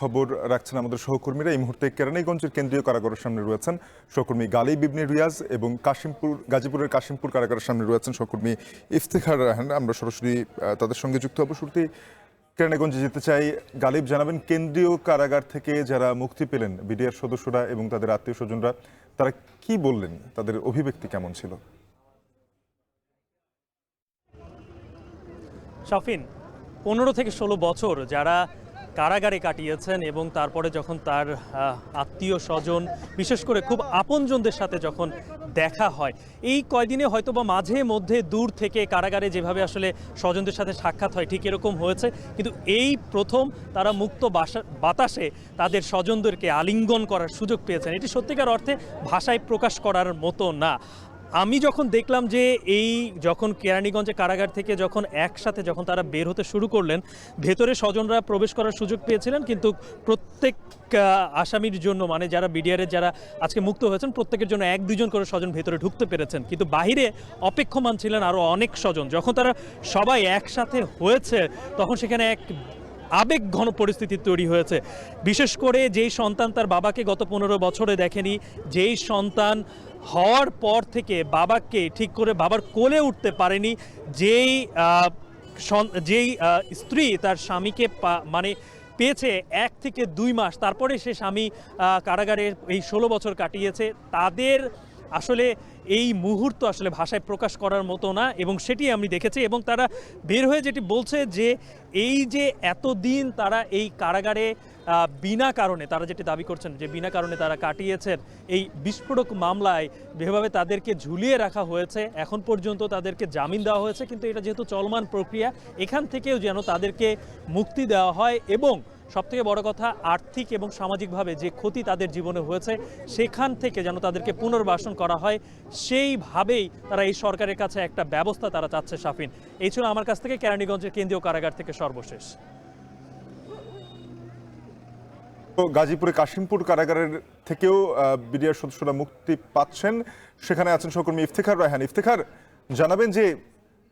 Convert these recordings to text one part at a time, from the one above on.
খবর রাখছেন আমাদের সহকর্মীরা। এই মুহূর্তে কেরানীগঞ্জের কেন্দ্রীয় কারাগারের সামনে রয়েছেন সহকর্মী গালিব ইবনে রিয়াজ এবং গাজীপুরের কাশিমপুর কারাগারের সামনে রয়েছেন সহকর্মী ইফতেখার রায়হান। আমরা সরাসরি তাদের সঙ্গে যুক্ত হব। শুরুতেই কেরানীগঞ্জে যেতে চাই। গালিব, জানাবেন কেন্দ্রীয় কারাগার থেকে যারা মুক্তি পেলেন বিডিআর সদস্যরা এবং তাদের আত্মীয় স্বজনরা, তারা কি বললেন, তাদের অভিব্যক্তি কেমন ছিল? শাফিন, 15 থেকে 16 বছর যারা কারাগারে কাটিয়েছেন এবং তারপরে যখন তার আত্মীয় স্বজন, বিশেষ করে খুব আপনজনদের সাথে যখন দেখা হয়, এই কয়দিনে হয়তো বা মাঝে মধ্যে দূর থেকে কারাগারে যেভাবে আসলে স্বজনদের সাথে সাক্ষাৎ হয় ঠিক এরকম হয়েছে, কিন্তু এই প্রথম তারা মুক্ত বাতাসে তাদের স্বজনদেরকে আলিঙ্গন করার সুযোগ পেয়েছেন। এটি সত্যিকার অর্থে ভাষায় প্রকাশ করার মতো না। আমি যখন দেখলাম যে যখন কেরানীগঞ্জে কারাগার থেকে যখন একসাথে যখন তারা বের হতে শুরু করলেন, ভেতরে স্বজনরা প্রবেশ করার সুযোগ পেয়েছিলেন, কিন্তু প্রত্যেক আসামির জন্য, মানে যারা বিডিআরের যারা আজকে মুক্ত হয়েছেন, প্রত্যেকের জন্য 1-2 জন করে স্বজন ভেতরে ঢুকতে পেরেছেন। কিন্তু বাহিরে অপেক্ষমান ছিলেন আরও অনেক স্বজন। যখন তারা সবাই একসাথে হয়েছে তখন সেখানে এক আবেগ ঘন পরিস্থিতি তৈরি হয়েছে। বিশেষ করে যেই সন্তান তার বাবাকে গত 15 বছরে দেখেনি, যেই সন্তান হওয়ার পর থেকে বাবাকে ঠিক করে বাবার কোলে উঠতে পারেনি, যেই স্ত্রী তার স্বামীকে মানে পেয়েছে 1 থেকে 2 মাস, তারপরে সে স্বামী কারাগারে এই 16 বছর কাটিয়েছে, তাদের আসলে এই মুহূর্ত আসলে ভাষায় প্রকাশ করার মতো না। এবং সেটি আমি দেখেছি। এবং তারা বের হয়ে যেটি বলছে যে এই যে এতদিন তারা এই কারাগারে বিনা কারণে, তারা যেটি দাবি করছেন যে বিনা কারণে তারা কাটিয়েছেন, এই বিস্ফোরক মামলায় যেভাবে তাদেরকে ঝুলিয়ে রাখা হয়েছে, এখন পর্যন্ত তাদেরকে জামিন দেওয়া হয়েছে, কিন্তু এটা যেহেতু চলমান প্রক্রিয়া, এখান থেকেও যেন তাদেরকে মুক্তি দেওয়া হয় এবং সবথেকে বড় কথা, আর্থিক এবং সামাজিকভাবে যে ক্ষতি তাদের জীবনে হয়েছে সেখান থেকে যেন তাদেরকে পুনর্বাসন করা হয়, সেইভাবেই তারা এই সরকারের কাছে একটা ব্যবস্থা তারা চাচ্ছে। শাফিন, এই ছিল আমার কাছ থেকে কেরানীগঞ্জের কেন্দ্রীয় কারাগার থেকে সর্বশেষ। গাজীপুরে কাশিমপুর কারাগারের থেকেও বিডিআর সদস্যরা মুক্তি পাচ্ছেন, সেখানে আছেন সহকর্মী ইফতেখার রায়হান। ইফতেখার, জানাবেন যে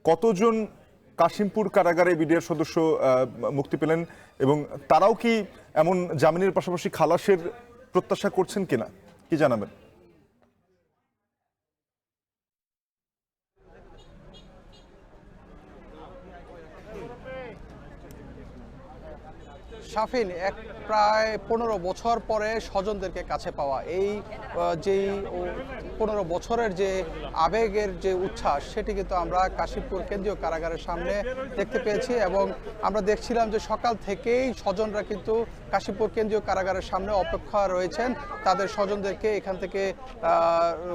কতজন কাশিমপুর কারাগারে বিডিআর সদস্য মুক্তি পেলেন এবং তারাও কি এমন জামিনের পাশাপাশি খালাসের প্রত্যাশা করছেন কিনা, কি জানাবেন? শাফিন, প্রায় 15 বছর পরে স্বজনদেরকে কাছে পাওয়া, এই যেই 15 বছরের যে আবেগের যে উচ্ছ্বাস, সেটি কিন্তু আমরা কাশিমপুর কেন্দ্রীয় কারাগারের সামনে দেখতে পেয়েছি। এবং আমরা দেখছিলাম যে সকাল থেকেই স্বজনরা কিন্তু কাশিমপুর কেন্দ্রীয় কারাগারের সামনে অপেক্ষা রয়েছেন তাদের স্বজনদেরকে এখান থেকে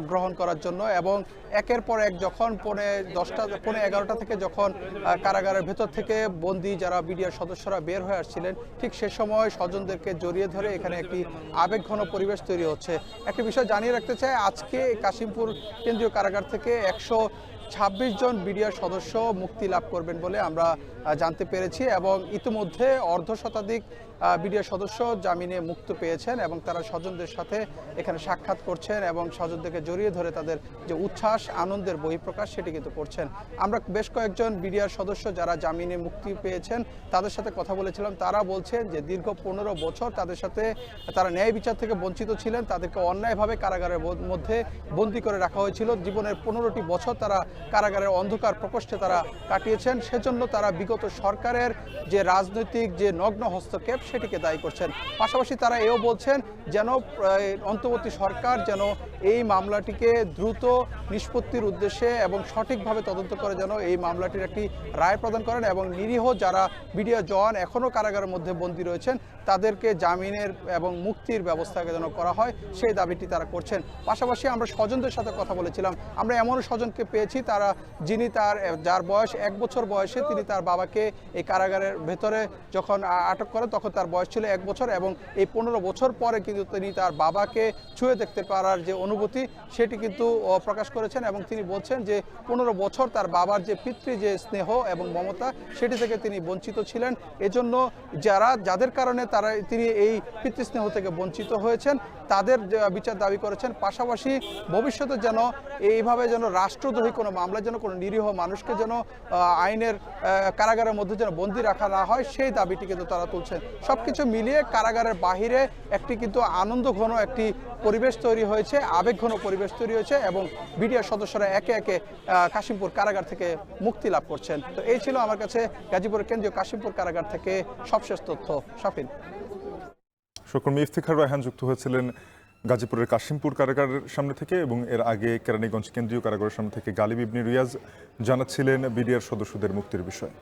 গ্রহণ করার জন্য। এবং একের পর এক যখন 11:30 থেকে যখন কারাগারের ভেতর থেকে বন্দী যারা বিডিআর সদস্যরা বের হয়ে আসছিলেন, ঠিক সে সময় স্বজনদেরকে জড়িয়ে ধরে এখানে একটি আবেগঘন পরিবেশ তৈরি হচ্ছে। একটি বিষয় জানিয়ে রাখতে চাই, আজকে কাশিমপুর কেন্দ্রীয় কারাগার থেকে 126 জন বিডিআর সদস্য মুক্তি লাভ করবেন বলে আমরা জানতে পেরেছি। এবং ইতিমধ্যে অর্ধশতাধিক বিডিআর সদস্য জামিনে মুক্ত পেয়েছেন এবং তারা স্বজনদের সাথে এখানে সাক্ষাৎ করছেন এবং স্বজনদেরকে জড়িয়ে ধরে তাদের যে উচ্ছ্বাস, আনন্দের বহিঃপ্রকাশ, সেটি কিন্তু করছেন। আমরা বেশ কয়েকজন বিডিআর সদস্য যারা জামিনে মুক্তি পেয়েছেন তাদের সাথে কথা বলেছিলাম। তারা বলছেন যে দীর্ঘ 15 বছর তাদের সাথে তারা ন্যায় বিচার থেকে বঞ্চিত ছিলেন, তাদেরকে অন্যায়ভাবে কারাগারের মধ্যে বন্দী করে রাখা হয়েছিল। জীবনের 15টি বছর তারা কারাগারের অন্ধকার প্রকোষ্ঠে তারা কাটিয়েছেন। সেজন্য তারা বিগত সরকারের যে রাজনৈতিক যে নগ্ন হস্তক্ষেপ, সেটিকে দায়ী করছেন। পাশাপাশি তারা এও বলছেন যেন অন্তর্বর্তী সরকার যেন এই মামলাটিকে দ্রুত নিষ্পত্তির উদ্দেশ্যে এবং সঠিকভাবে তদন্ত করে যেন এই মামলাটির একটি রায় প্রদান করেন এবং নিরীহ যারা বিডিআর জওয়ান এখনও কারাগারের মধ্যে বন্দী রয়েছেন তাদেরকে জামিনের এবং মুক্তির ব্যবস্থা যেন করা হয়, সেই দাবিটি তারা করছেন। পাশাপাশি আমরা স্বজনদের সাথে কথা বলেছিলাম। আমরা এমন স্বজনকে পেয়েছি যিনি যার বয়স 1 বছর বয়সে তিনি তার বাবাকে এই কারাগারের ভেতরে যখন আটক করেন তখন তার বয়স ছিল 1 বছর এবং এই 15 বছর পরে কিন্তু তিনি তার বাবাকে ছুঁয়ে দেখতে পারার যে অনুভূতি, সেটি কিন্তু প্রকাশ করেছেন। এবং তিনি বলছেন যে 15 বছর তার বাবার যে পিতৃ যে স্নেহ এবং মমতা, সেটি থেকে তিনি বঞ্চিত ছিলেন। এজন্য যাদের কারণে তিনি এই পিতৃস্নেহ থেকে বঞ্চিত হয়েছেন তাদের বিচার দাবি করেছেন। পাশাপাশি ভবিষ্যতে যেন এইভাবে যেন রাষ্ট্রদ্রোহী কোনো মামলা যেন কোনো নিরীহ মানুষকে যেন আইনের কারাগারের মধ্যে যেন বন্দী রাখা না হয়, সেই দাবিটি কিন্তু তারা তুলছেন। সবকিছু মিলিয়ে কারাগারের বাহিরে একটি কিন্তু আনন্দঘন একটি পরিবেশ তৈরি হয়েছে, আবেগঘন পরিবেশ তৈরি হয়েছে এবং বিডিআর সদস্যরা একে একে কাশিমপুর কারাগার থেকে মুক্তি লাভ করছেন। তো এই ছিল আমার কাছে গাজীপুরের কেন্দ্রীয় কাশিমপুর কারাগার থেকে সবশেষ তথ্য। শাফিন। সহকর্মী ইফতিখার রায়হান যুক্ত হয়েছিলেন গাজীপুরের কাশিমপুর কারাগারের সামনে থেকে, এবং এর আগে কেরানীগঞ্জ কেন্দ্রীয় কারাগারের সামনে থেকে গালিব ইবনে রিয়াজ জানাচ্ছিলেন বিডিআর সদস্যদের মুক্তির বিষয়ে।